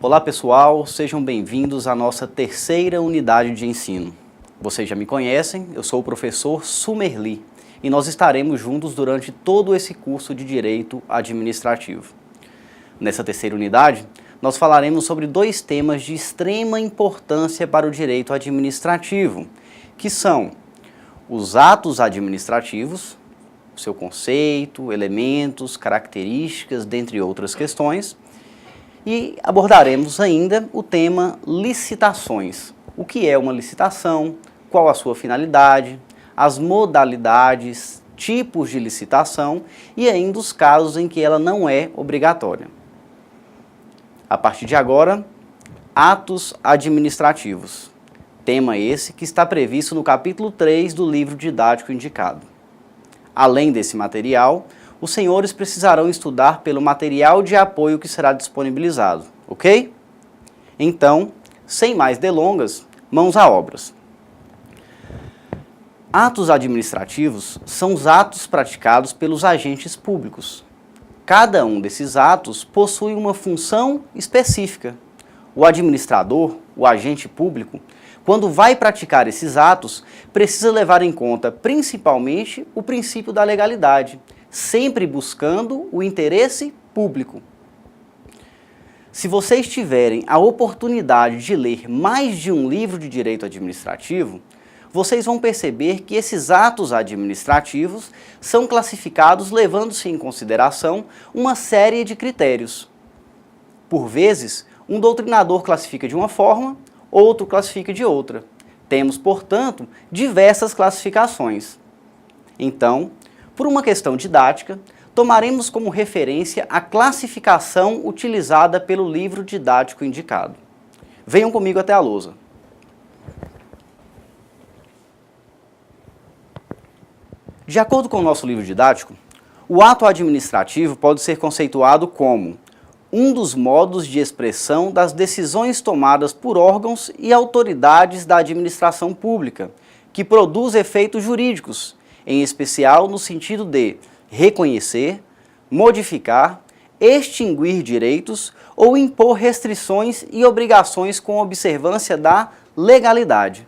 Olá pessoal, sejam bem-vindos à nossa terceira unidade de ensino. Vocês já me conhecem, eu sou o professor Sumerli e nós estaremos juntos durante todo esse curso de Direito Administrativo. Nessa terceira unidade, nós falaremos sobre dois temas de extrema importância para o direito administrativo, que são os atos administrativos, seu conceito, elementos, características, dentre outras questões, e abordaremos ainda o tema licitações. O que é uma licitação, qual a sua finalidade, as modalidades, tipos de licitação e ainda os casos em que ela não é obrigatória. A partir de agora, atos administrativos. Tema esse que está previsto no capítulo 3 do livro didático indicado. Além desse material, os senhores precisarão estudar pelo material de apoio que será disponibilizado, ok? Então, sem mais delongas, mãos à obras. Atos administrativos são os atos praticados pelos agentes públicos. Cada um desses atos possui uma função específica. O administrador, o agente público, quando vai praticar esses atos, precisa levar em conta principalmente o princípio da legalidade, sempre buscando o interesse público. Se vocês tiverem a oportunidade de ler mais de um livro de direito administrativo, vocês vão perceber que esses atos administrativos são classificados levando-se em consideração uma série de critérios. Por vezes, um doutrinador classifica de uma forma, outro classifica de outra. Temos, portanto, diversas classificações. Então, por uma questão didática, tomaremos como referência a classificação utilizada pelo livro didático indicado. Venham comigo até a lousa. De acordo com o nosso livro didático, o ato administrativo pode ser conceituado como um dos modos de expressão das decisões tomadas por órgãos e autoridades da administração pública, que produz efeitos jurídicos, em especial no sentido de reconhecer, modificar, extinguir direitos ou impor restrições e obrigações com observância da legalidade.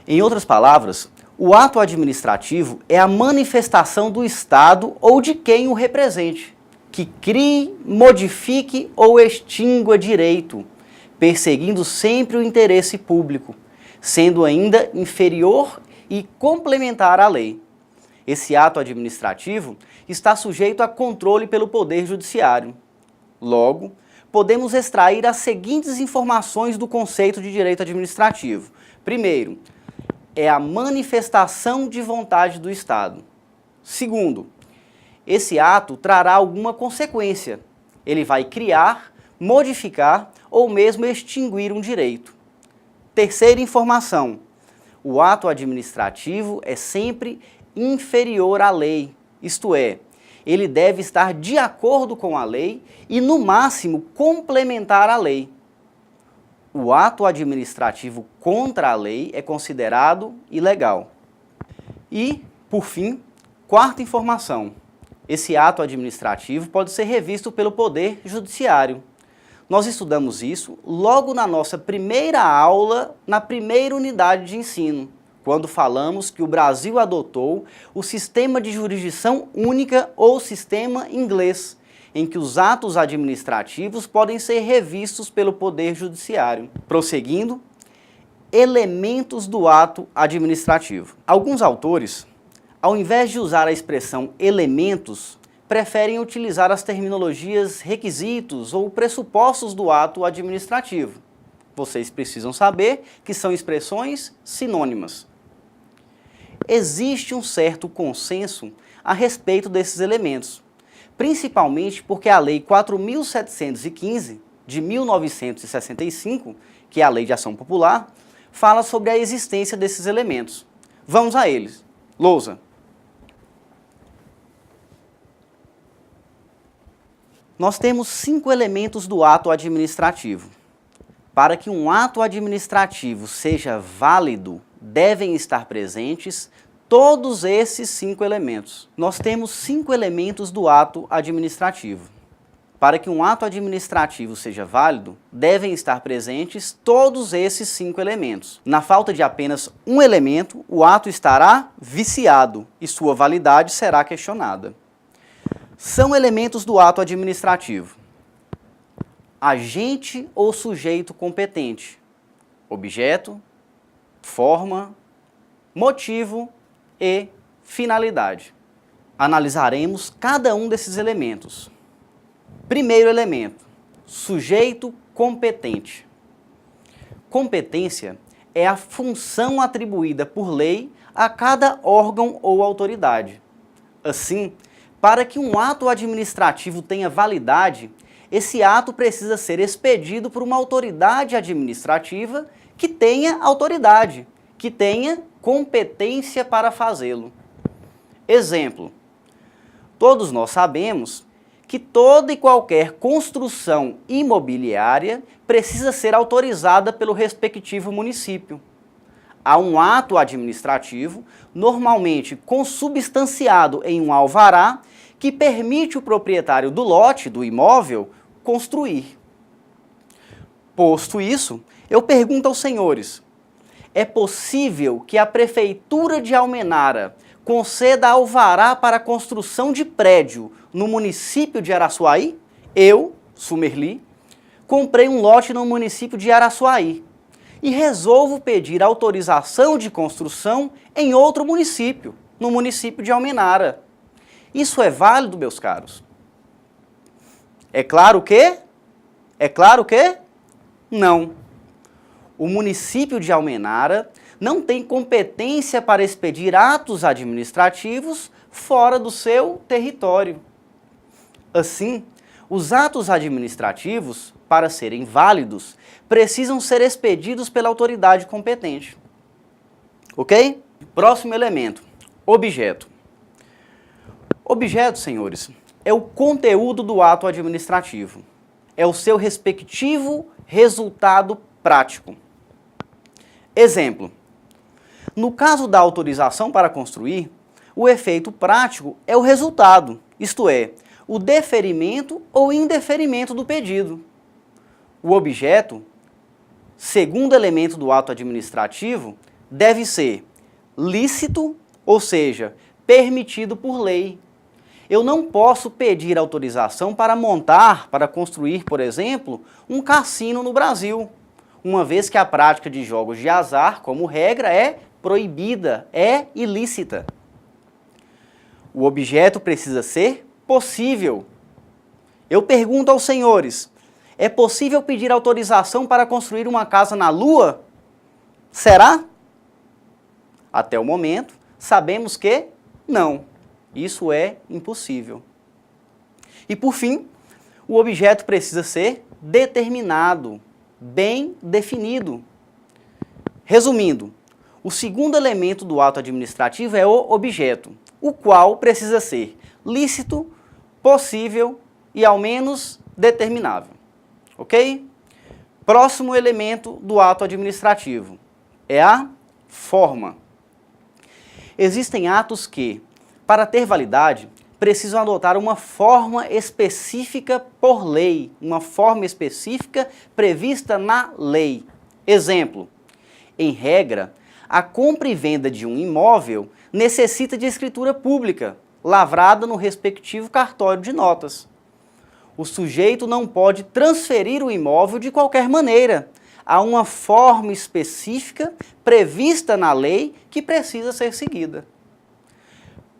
Em outras palavras, o ato administrativo é a manifestação do Estado ou de quem o represente, que crie, modifique ou extingua direito, perseguindo sempre o interesse público, sendo ainda inferior e complementar à lei. Esse ato administrativo está sujeito a controle pelo Poder Judiciário. Logo, podemos extrair as seguintes informações do conceito de direito administrativo. Primeiro, é a manifestação de vontade do Estado. Segundo, esse ato trará alguma consequência. Ele vai criar, modificar ou mesmo extinguir um direito. Terceira informação, o ato administrativo é sempre inferior à lei, isto é, ele deve estar de acordo com a lei e, no máximo, complementar a lei. O ato administrativo contra a lei é considerado ilegal. E, por fim, quarta informação, esse ato administrativo pode ser revisto pelo Poder Judiciário. Nós estudamos isso logo na nossa primeira aula, na primeira unidade de ensino, quando falamos que o Brasil adotou o sistema de jurisdição única ou sistema inglês, em que os atos administrativos podem ser revistos pelo Poder Judiciário. Prosseguindo, elementos do ato administrativo. Alguns autores, ao invés de usar a expressão elementos, preferem utilizar as terminologias requisitos ou pressupostos do ato administrativo. Vocês precisam saber que são expressões sinônimas. Existe um certo consenso a respeito desses elementos, principalmente porque a Lei 4.715, de 1965, que é a Lei de Ação Popular, fala sobre a existência desses elementos. Vamos a eles. Lousa. Nós temos 5 elementos do ato administrativo. Para que um ato administrativo seja válido, devem estar presentes todos esses 5 elementos. Nós temos 5 elementos do ato administrativo. Para que um ato administrativo seja válido, devem estar presentes todos esses 5 elementos. Na falta de apenas um elemento, o ato estará viciado e sua validade será questionada. São elementos do ato administrativo: agente ou sujeito competente, objeto, forma, motivo e finalidade. Analisaremos cada um desses elementos. Primeiro elemento, sujeito competente. Competência é a função atribuída por lei a cada órgão ou autoridade. Assim, para que um ato administrativo tenha validade, esse ato precisa ser expedido por uma autoridade administrativa que tenha autoridade, que tenha competência para fazê-lo. Exemplo: todos nós sabemos que toda e qualquer construção imobiliária precisa ser autorizada pelo respectivo município. Há um ato administrativo, normalmente consubstanciado em um alvará, que permite o proprietário do lote, do imóvel, construir. Posto isso, eu pergunto aos senhores: é possível que a Prefeitura de Almenara conceda alvará para a construção de prédio no município de Araçuaí? Eu, Sumerli, comprei um lote no município de Araçuaí e resolvo pedir autorização de construção em outro município, no município de Almenara. Isso é válido, meus caros? É claro que? Não. O município de Almenara não tem competência para expedir atos administrativos fora do seu território. Assim, os atos administrativos, para serem válidos, precisam ser expedidos pela autoridade competente. Ok? Próximo elemento, objeto. Objeto, senhores, é o conteúdo do ato administrativo. É o seu respectivo resultado prático. Exemplo: no caso da autorização para construir, o efeito prático é o resultado, isto é, o deferimento ou indeferimento do pedido. O objeto, segundo elemento do ato administrativo, deve ser lícito, ou seja, permitido por lei. Eu não posso pedir autorização para montar, para construir, por exemplo, um cassino no Brasil, uma vez que a prática de jogos de azar, como regra, é proibida, é ilícita. O objeto precisa ser possível. Eu pergunto aos senhores: é possível pedir autorização para construir uma casa na Lua? Será? Até o momento, sabemos que não. Isso é impossível. E por fim, o objeto precisa ser determinado, bem definido. Resumindo, o segundo elemento do ato administrativo é o objeto, o qual precisa ser lícito, possível e ao menos determinável. Ok? Próximo elemento do ato administrativo é a forma. Existem atos que, para ter validade, precisam adotar uma forma específica por lei, uma forma específica prevista na lei. Exemplo: em regra, a compra e venda de um imóvel necessita de escritura pública, lavrada no respectivo cartório de notas. O sujeito não pode transferir o imóvel de qualquer maneira. Há uma forma específica prevista na lei que precisa ser seguida.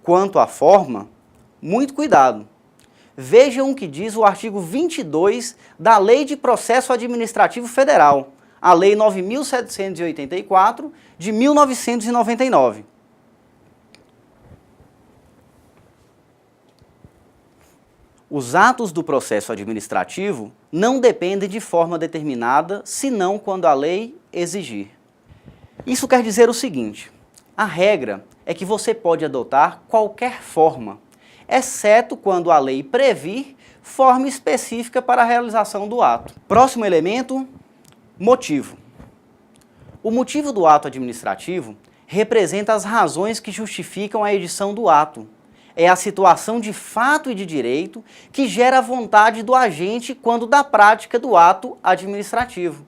Quanto à forma, muito cuidado. Vejam o que diz o artigo 22 da Lei de Processo Administrativo Federal, a Lei 9.784, de 1999. Os atos do processo administrativo não dependem de forma determinada, senão quando a lei exigir. Isso quer dizer o seguinte: a regra é que você pode adotar qualquer forma, exceto quando a lei previr forma específica para a realização do ato. Próximo elemento, motivo. O motivo do ato administrativo representa as razões que justificam a edição do ato. é a situação de fato e de direito que gera a vontade do agente quando da prática do ato administrativo.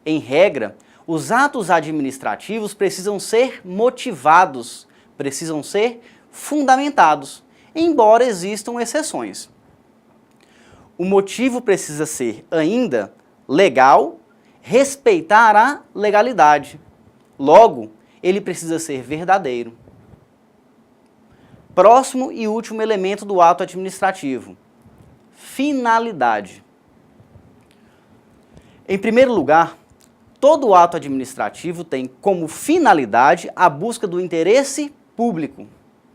Em regra, os atos administrativos precisam ser motivados, precisam ser fundamentados, embora existam exceções. O motivo precisa ser ainda legal, respeitar a legalidade. Logo, ele precisa ser verdadeiro. Próximo e último elemento do ato administrativo: finalidade. Em primeiro lugar, todo ato administrativo tem como finalidade a busca do interesse público.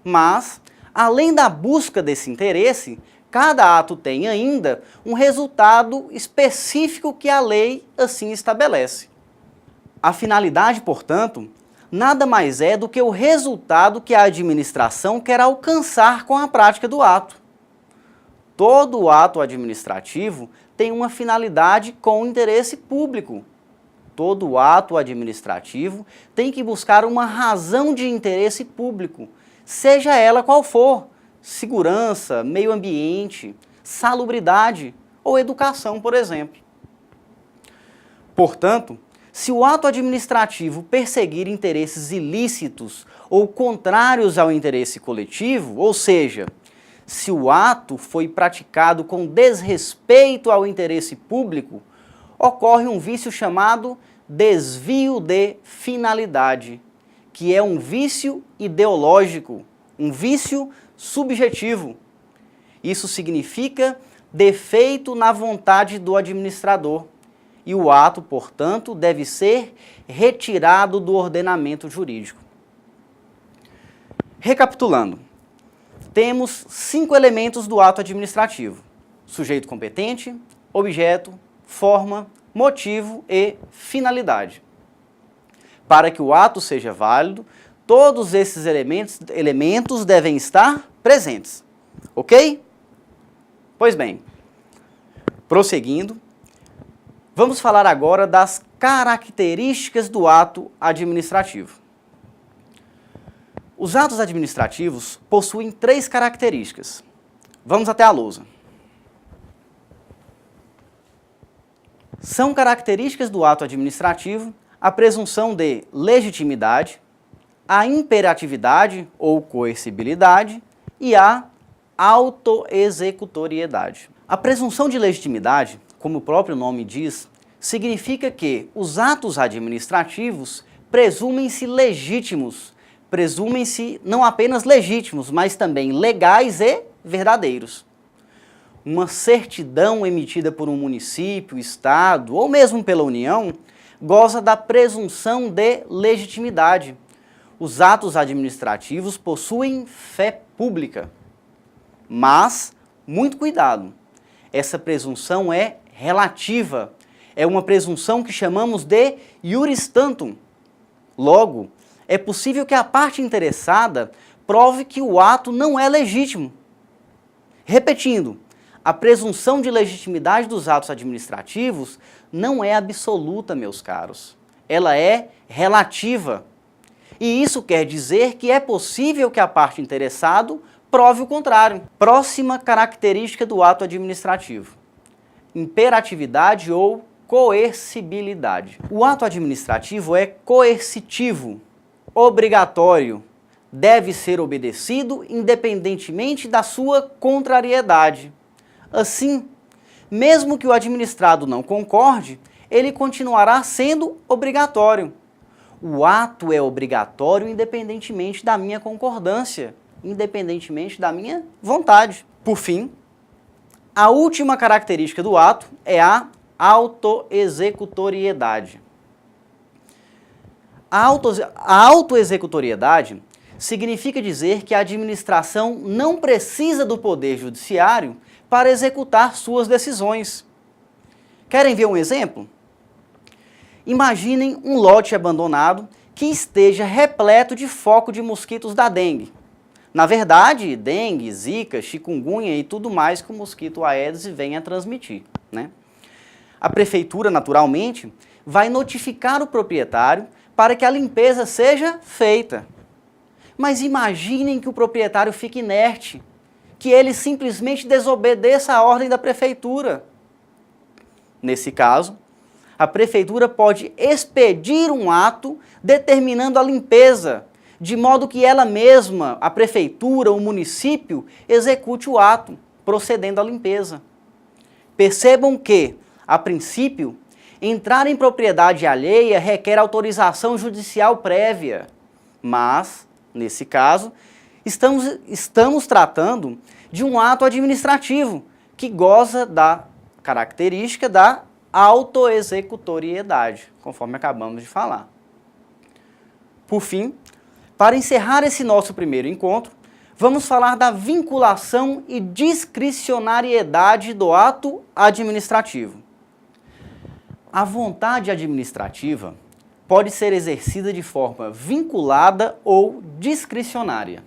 Mas, além da busca desse interesse, cada ato tem ainda um resultado específico que a lei assim estabelece. A finalidade, portanto, nada mais é do que o resultado que a administração quer alcançar com a prática do ato. Todo ato administrativo tem uma finalidade com interesse público. Todo ato administrativo tem que buscar uma razão de interesse público, seja ela qual for: segurança, meio ambiente, salubridade ou educação, por exemplo. Portanto, se o ato administrativo perseguir interesses ilícitos ou contrários ao interesse coletivo, ou seja, se o ato foi praticado com desrespeito ao interesse público, ocorre um vício chamado desvio de finalidade, que é um vício ideológico, um vício subjetivo. Isso significa defeito na vontade do administrador, e o ato, portanto, deve ser retirado do ordenamento jurídico. Recapitulando, temos 5 elementos do ato administrativo: sujeito competente, objeto, forma, motivo e finalidade. Para que o ato seja válido, todos esses elementos devem estar presentes. Ok? Pois bem, prosseguindo, vamos falar agora das características do ato administrativo. Os atos administrativos possuem 3 características. Vamos até a lousa. São características do ato administrativo a presunção de legitimidade, a imperatividade ou coercibilidade e a autoexecutoriedade. A presunção de legitimidade, como o próprio nome diz, significa que os atos administrativos presumem-se legítimos, presumem-se não apenas legítimos, mas também legais e verdadeiros. Uma certidão emitida por um município, estado ou mesmo pela União goza da presunção de legitimidade. Os atos administrativos possuem fé pública. Mas, muito cuidado, essa presunção é relativa. É uma presunção que chamamos de iuris tantum. Logo, é possível que a parte interessada prove que o ato não é legítimo. Repetindo, a presunção de legitimidade dos atos administrativos não é absoluta, meus caros. Ela é relativa. E isso quer dizer que é possível que a parte interessada prove o contrário. Próxima característica do ato administrativo: imperatividade ou coercibilidade. O ato administrativo é coercitivo, obrigatório, deve ser obedecido independentemente da sua contrariedade. Assim, mesmo que o administrado não concorde, ele continuará sendo obrigatório. O ato é obrigatório independentemente da minha concordância, independentemente da minha vontade. Por fim, a última característica do ato é a autoexecutoriedade. A autoexecutoriedade significa dizer que a administração não precisa do poder judiciário para executar suas decisões. Querem ver um exemplo? Imaginem um lote abandonado que esteja repleto de foco de mosquitos da dengue. Na verdade, dengue, zika, chikungunya e tudo mais que o mosquito Aedes venha a transmitir, né? A prefeitura, naturalmente, vai notificar o proprietário para que a limpeza seja feita. Mas imaginem que o proprietário fique inerte, que ele simplesmente desobedeça a ordem da prefeitura. Nesse caso, a prefeitura pode expedir um ato determinando a limpeza, de modo que ela mesma, a prefeitura, o município, execute o ato, procedendo à limpeza. Percebam que, a princípio, entrar em propriedade alheia requer autorização judicial prévia, mas, nesse caso, estamos tratando de um ato administrativo que goza da característica da autoexecutoriedade, conforme acabamos de falar. Por fim, para encerrar esse nosso primeiro encontro, vamos falar da vinculação e discricionariedade do ato administrativo. A vontade administrativa pode ser exercida de forma vinculada ou discricionária.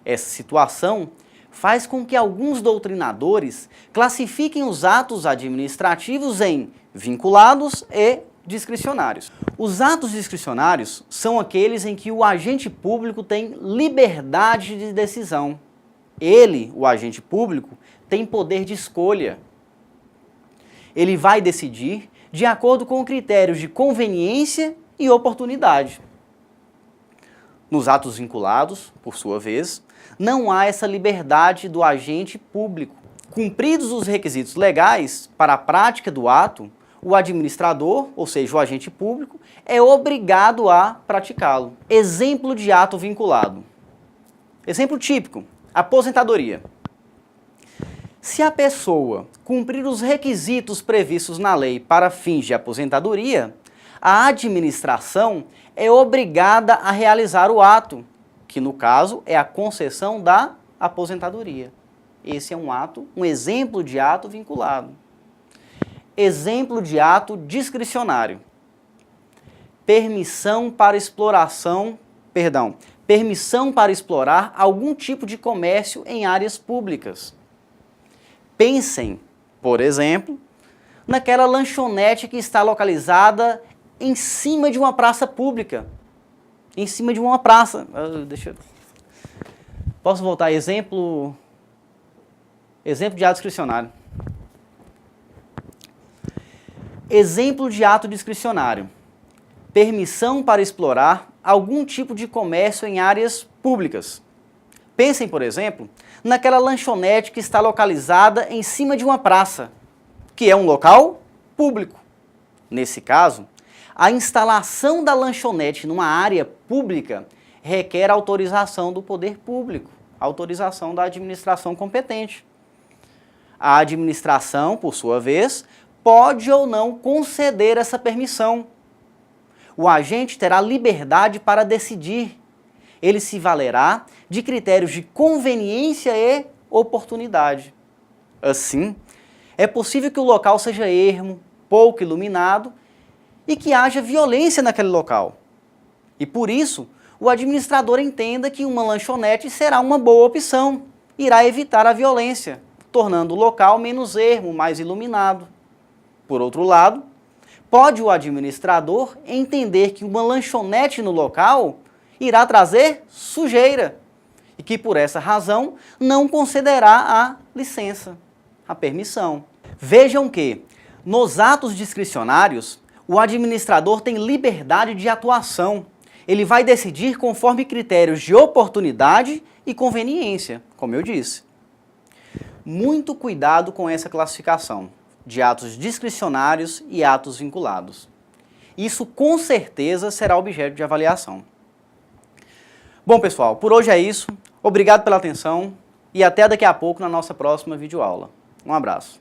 Essa situação faz com que alguns doutrinadores classifiquem os atos administrativos em vinculados e discricionários. Os atos discricionários são aqueles em que o agente público tem liberdade de decisão. Ele, o agente público, tem poder de escolha. Ele vai decidir de acordo com critérios de conveniência e oportunidade. Nos atos vinculados, por sua vez, não há essa liberdade do agente público. Cumpridos os requisitos legais para a prática do ato, o administrador, ou seja, o agente público, é obrigado a praticá-lo. Exemplo de ato vinculado. Exemplo típico, aposentadoria. Se a pessoa cumprir os requisitos previstos na lei para fins de aposentadoria, a administração é obrigada a realizar o ato, que no caso é a concessão da aposentadoria. Esse é um exemplo de ato vinculado. Exemplo de ato discricionário. Permissão para explorar algum tipo de comércio em áreas públicas. Pensem, por exemplo, naquela lanchonete que está localizada em cima de uma praça pública. Em cima de uma praça. Posso voltar? Exemplo de ato discricionário. Exemplo de ato discricionário. Permissão para explorar algum tipo de comércio em áreas públicas. Pensem, por exemplo, naquela lanchonete que está localizada em cima de uma praça, que é um local público. Nesse caso, a instalação da lanchonete numa área pública requer autorização do poder público, autorização da administração competente. A administração, por sua vez, pode ou não conceder essa permissão. O agente terá liberdade para decidir. Ele se valerá de critérios de conveniência e oportunidade. Assim, é possível que o local seja ermo, pouco iluminado e que haja violência naquele local. E por isso, o administrador entenda que uma lanchonete será uma boa opção, irá evitar a violência, tornando o local menos ermo, mais iluminado. Por outro lado, pode o administrador entender que uma lanchonete no local irá trazer sujeira e que, por essa razão, não concederá a licença, a permissão. Vejam que, nos atos discricionários, o administrador tem liberdade de atuação. Ele vai decidir conforme critérios de oportunidade e conveniência, como eu disse. Muito cuidado com essa classificação de atos discricionários e atos vinculados. Isso com certeza será objeto de avaliação. Bom, pessoal, por hoje é isso. Obrigado pela atenção e até daqui a pouco na nossa próxima videoaula. Um abraço.